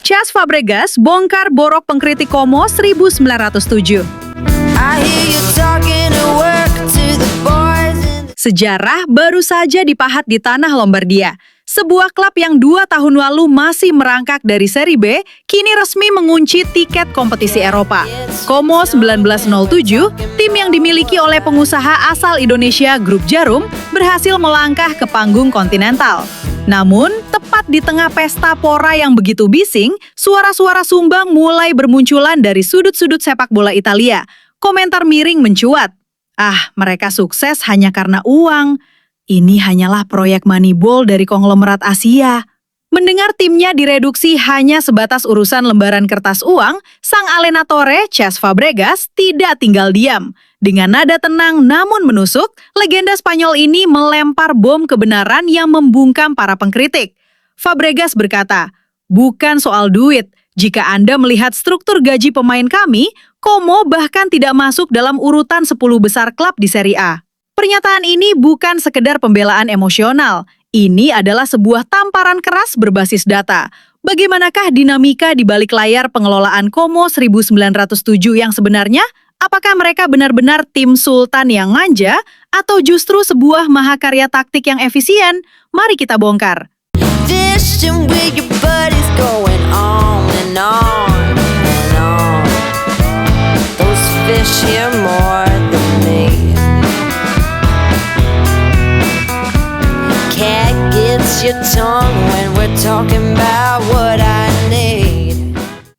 Cesc Fabregas bongkar borok pengkritik Como 1907. Sejarah baru saja dipahat di tanah Lombardia. Sebuah klub yang 2 tahun lalu masih merangkak dari Serie B, kini resmi mengunci tiket kompetisi Eropa. Como 1907, tim yang dimiliki oleh pengusaha asal Indonesia Grup Djarum, berhasil melangkah ke panggung kontinental. Namun, tepat di tengah pesta pora yang begitu bising, suara-suara sumbang mulai bermunculan dari sudut-sudut sepak bola Italia. Komentar miring mencuat. Mereka sukses hanya karena uang. Ini hanyalah proyek Moneyball dari konglomerat Asia. Mendengar timnya direduksi hanya sebatas urusan lembaran kertas uang, sang alenatore Cesc Fabregas tidak tinggal diam. Dengan nada tenang namun menusuk, legenda Spanyol ini melempar bom kebenaran yang membungkam para pengkritik. Fabregas berkata, "Bukan soal duit. Jika Anda melihat struktur gaji pemain kami, Como bahkan tidak masuk dalam urutan 10 besar klub di Serie A." Pernyataan ini bukan sekedar pembelaan emosional. Ini adalah sebuah tamparan keras berbasis data. Bagaimanakah dinamika di balik layar pengelolaan Como 1907 yang sebenarnya? Apakah mereka benar-benar tim sultan yang manja atau justru sebuah mahakarya taktik yang efisien? Mari kita bongkar.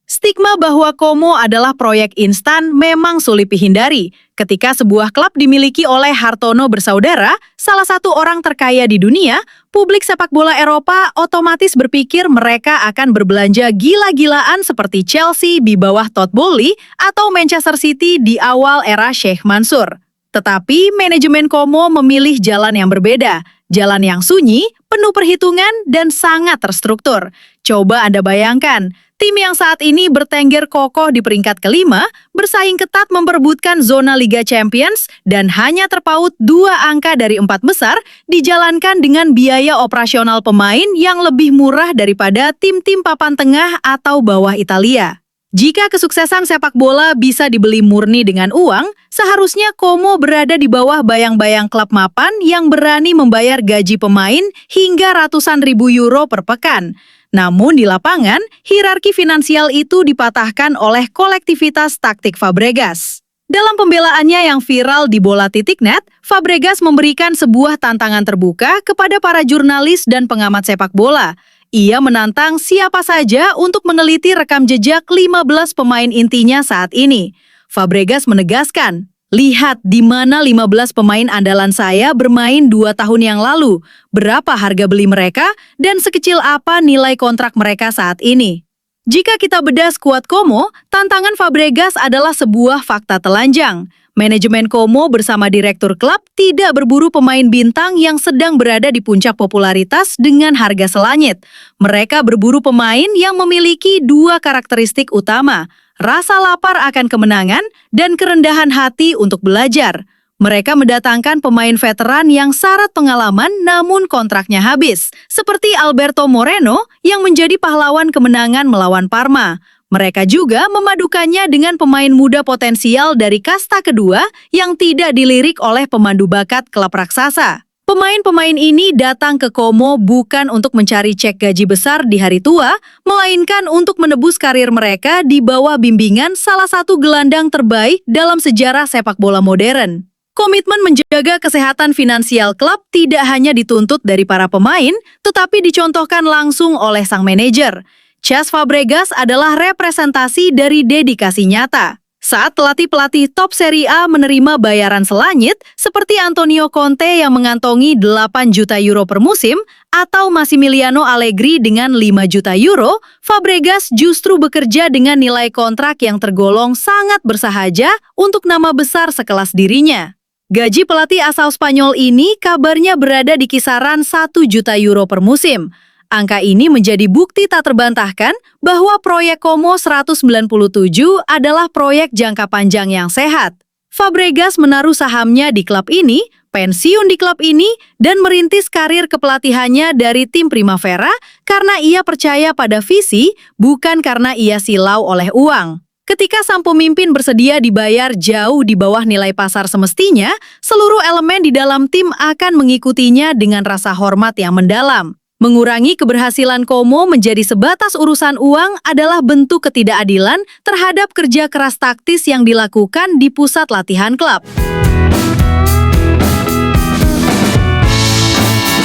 Stigma bahwa Como adalah proyek instan memang sulit dihindari. Ketika sebuah klub dimiliki oleh Hartono bersaudara, salah satu orang terkaya di dunia, publik sepak bola Eropa otomatis berpikir mereka akan berbelanja gila-gilaan seperti Chelsea di bawah Todd Boehly atau Manchester City di awal era Sheikh Mansur. Tetapi manajemen Como memilih jalan yang berbeda, jalan yang sunyi, penuh perhitungan, dan sangat terstruktur. Coba Anda bayangkan, tim yang saat ini bertengger kokoh di peringkat kelima, bersaing ketat memperebutkan zona Liga Champions, dan hanya terpaut 2 angka dari 4 besar, dijalankan dengan biaya operasional pemain yang lebih murah daripada tim-tim papan tengah atau bawah Italia. Jika kesuksesan sepak bola bisa dibeli murni dengan uang, seharusnya Como berada di bawah bayang-bayang klub mapan yang berani membayar gaji pemain hingga ratusan ribu euro per pekan. Namun di lapangan, hierarki finansial itu dipatahkan oleh kolektivitas taktik Fabregas. Dalam pembelaannya yang viral di bola.net, Fabregas memberikan sebuah tantangan terbuka kepada para jurnalis dan pengamat sepak bola. Ia menantang siapa saja untuk meneliti rekam jejak 15 pemain intinya saat ini. Fabregas menegaskan, "Lihat di mana 15 pemain andalan saya bermain 2 tahun yang lalu, berapa harga beli mereka, dan sekecil apa nilai kontrak mereka saat ini." Jika kita bedah skuad Como, tantangan Fabregas adalah sebuah fakta telanjang. Manajemen Como bersama direktur klub tidak berburu pemain bintang yang sedang berada di puncak popularitas dengan harga selanyit. Mereka berburu pemain yang memiliki 2 karakteristik utama, rasa lapar akan kemenangan dan kerendahan hati untuk belajar. Mereka mendatangkan pemain veteran yang syarat pengalaman namun kontraknya habis, seperti Alberto Moreno yang menjadi pahlawan kemenangan melawan Parma. Mereka juga memadukannya dengan pemain muda potensial dari kasta kedua yang tidak dilirik oleh pemandu bakat klub raksasa. Pemain-pemain ini datang ke Como bukan untuk mencari cek gaji besar di hari tua, melainkan untuk menebus karir mereka di bawah bimbingan salah satu gelandang terbaik dalam sejarah sepak bola modern. Komitmen menjaga kesehatan finansial klub tidak hanya dituntut dari para pemain, tetapi dicontohkan langsung oleh sang manajer. Cesc Fabregas adalah representasi dari dedikasi nyata. Saat pelatih-pelatih top Serie A menerima bayaran selanyit, seperti Antonio Conte yang mengantongi 8 juta euro per musim, atau Massimiliano Allegri dengan 5 juta euro, Fabregas justru bekerja dengan nilai kontrak yang tergolong sangat bersahaja untuk nama besar sekelas dirinya. Gaji pelatih asal Spanyol ini kabarnya berada di kisaran 1 juta euro per musim. Angka ini menjadi bukti tak terbantahkan bahwa proyek Como 197 adalah proyek jangka panjang yang sehat. Fabregas menaruh sahamnya di klub ini pensiun di klub ini, dan merintis karir kepelatihannya dari tim Primavera karena ia percaya pada visi, bukan karena ia silau oleh uang. Ketika sang pemimpin bersedia dibayar jauh di bawah nilai pasar semestinya, seluruh elemen di dalam tim akan mengikutinya dengan rasa hormat yang mendalam. Mengurangi keberhasilan Como menjadi sebatas urusan uang adalah bentuk ketidakadilan terhadap kerja keras taktis yang dilakukan di pusat latihan klub.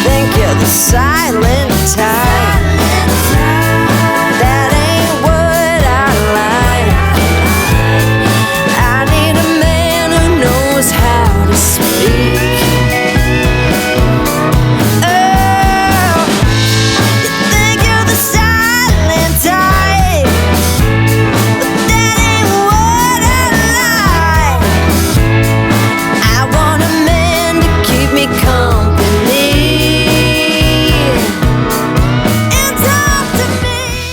Think you're the silent type. That ain't what I like. I need a man who knows how to speak. Oh, you think you're the silent type, but that ain't what I like. I want a man to keep me company.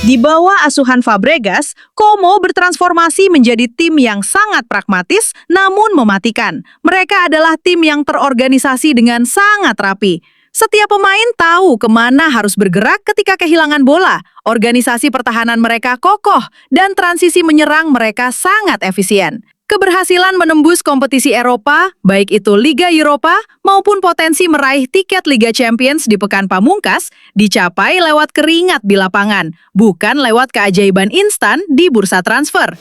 Di bawah asuhan Fabregas, Como bertransformasi menjadi tim yang sangat pragmatis namun mematikan. Mereka adalah tim yang terorganisasi dengan sangat rapi. Setiap pemain tahu kemana harus bergerak ketika kehilangan bola. Organisasi pertahanan mereka kokoh dan transisi menyerang mereka sangat efisien. Keberhasilan menembus kompetisi Eropa, baik itu Liga Eropa maupun potensi meraih tiket Liga Champions di pekan pamungkas, dicapai lewat keringat di lapangan, bukan lewat keajaiban instan di bursa transfer.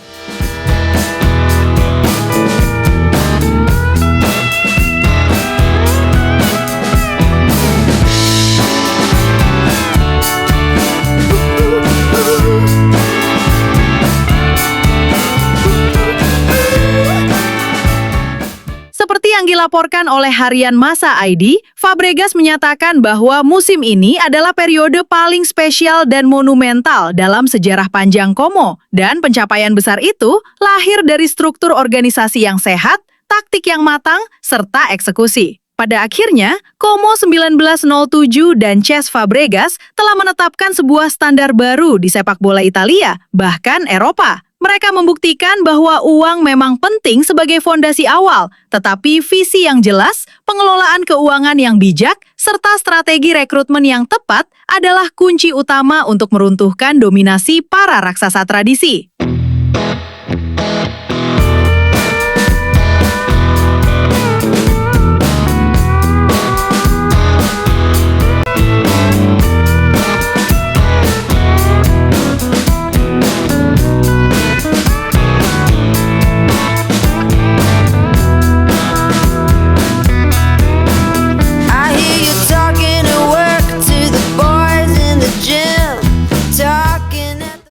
Seperti yang dilaporkan oleh harian Masa ID, Fabregas menyatakan bahwa musim ini adalah periode paling spesial dan monumental dalam sejarah panjang Como, dan pencapaian besar itu lahir dari struktur organisasi yang sehat, taktik yang matang, serta eksekusi. Pada akhirnya, Como 1907 dan Cesc Fabregas telah menetapkan sebuah standar baru di sepak bola Italia, bahkan Eropa. Mereka membuktikan bahwa uang memang penting sebagai fondasi awal, tetapi visi yang jelas, pengelolaan keuangan yang bijak, serta strategi rekrutmen yang tepat adalah kunci utama untuk meruntuhkan dominasi para raksasa tradisi.